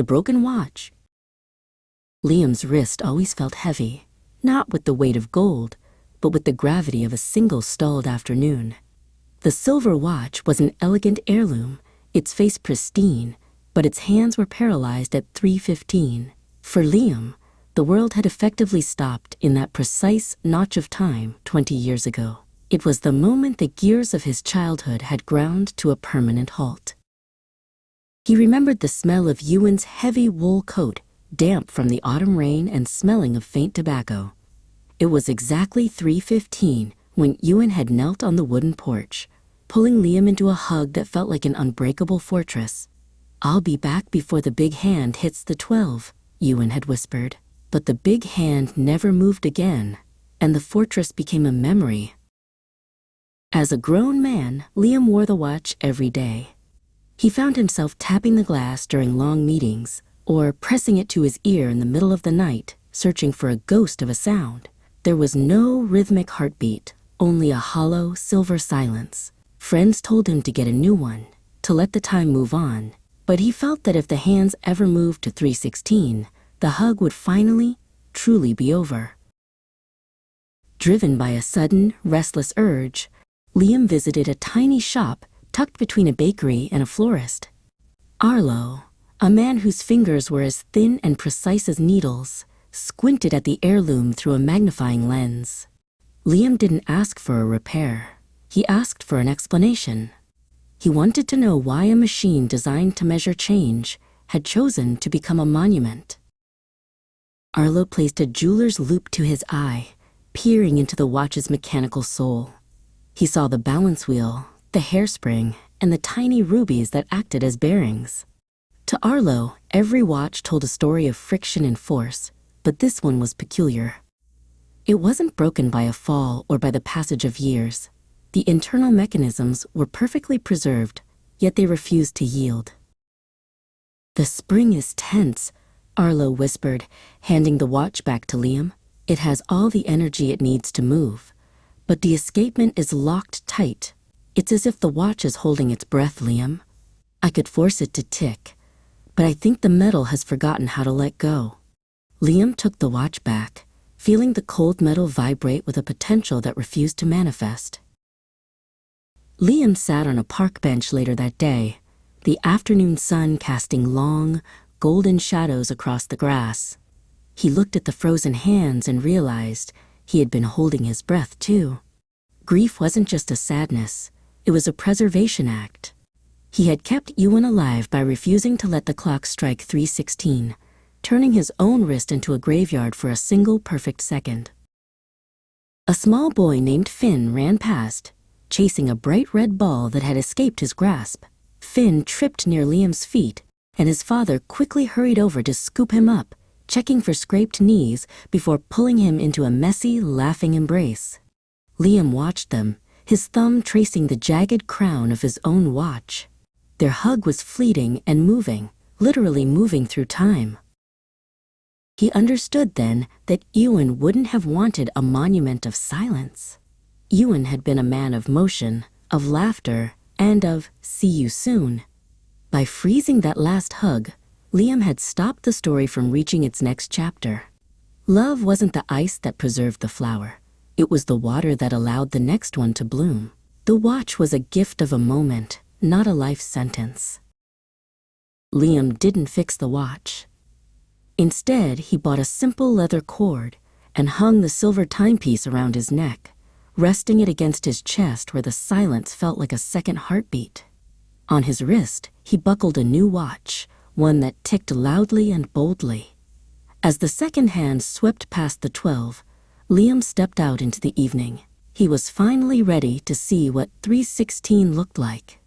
The broken watch. Liam's wrist always felt heavy, not with the weight of gold, but with the gravity of a single stalled afternoon. The silver watch was an elegant heirloom, its face pristine, but its hands were paralyzed at 3:15. For Liam, the world had effectively stopped in that precise notch of time 20 years ago. It was the moment the gears of his childhood had ground to a permanent halt. He remembered the smell of Ewan's heavy wool coat, damp from the autumn rain and smelling of faint tobacco. It was exactly 3:15 when Ewan had knelt on the wooden porch, pulling Liam into a hug that felt like an unbreakable fortress. "I'll be back before the big hand hits the 12, Ewan had whispered. But the big hand never moved again, and the fortress became a memory. As a grown man, Liam wore the watch every day. He found himself tapping the glass during long meetings, or pressing it to his ear in the middle of the night, searching for a ghost of a sound. There was no rhythmic heartbeat, only a hollow, silver silence. Friends told him to get a new one, to let the time move on, but he felt that if the hands ever moved to 3:16, the hug would finally, truly be over. Driven by a sudden, restless urge, Liam visited a tiny shop tucked between a bakery and a florist. Arlo, a man whose fingers were as thin and precise as needles, squinted at the heirloom through a magnifying lens. Liam didn't ask for a repair. He asked for an explanation. He wanted to know why a machine designed to measure change had chosen to become a monument. Arlo placed a jeweler's loupe to his eye, peering into the watch's mechanical soul. He saw the balance wheel, the hairspring, and the tiny rubies that acted as bearings. To Arlo, every watch told a story of friction and force, but this one was peculiar. It wasn't broken by a fall or by the passage of years. The internal mechanisms were perfectly preserved, yet they refused to yield. "The spring is tense," Arlo whispered, handing the watch back to Liam. "It has all the energy it needs to move, but the escapement is locked tight. It's as if the watch is holding its breath, Liam. I could force it to tick, but I think the metal has forgotten how to let go." Liam took the watch back, feeling the cold metal vibrate with a potential that refused to manifest. Liam sat on a park bench later that day, the afternoon sun casting long, golden shadows across the grass. He looked at the frozen hands and realized he had been holding his breath too. Grief wasn't just a sadness, it was a preservation act. He had kept Ewan alive by refusing to let the clock strike 3:16, turning his own wrist into a graveyard for a single perfect second. A small boy named Finn ran past, chasing a bright red ball that had escaped his grasp. Finn tripped near Liam's feet, and his father quickly hurried over to scoop him up, checking for scraped knees before pulling him into a messy, laughing embrace. Liam watched them, his thumb tracing the jagged crown of his own watch. Their hug was fleeting and moving, literally moving through time. He understood then that Ewan wouldn't have wanted a monument of silence. Ewan had been a man of motion, of laughter, and of "see you soon." By freezing that last hug, Liam had stopped the story from reaching its next chapter. Love wasn't the ice that preserved the flower. It was the water that allowed the next one to bloom. The watch was a gift of a moment, not a life sentence. Liam didn't fix the watch. Instead, he bought a simple leather cord and hung the silver timepiece around his neck, resting it against his chest where the silence felt like a second heartbeat. On his wrist, he buckled a new watch, one that ticked loudly and boldly. As the second hand swept past the 12, Liam stepped out into the evening. He was finally ready to see what 3:16 looked like.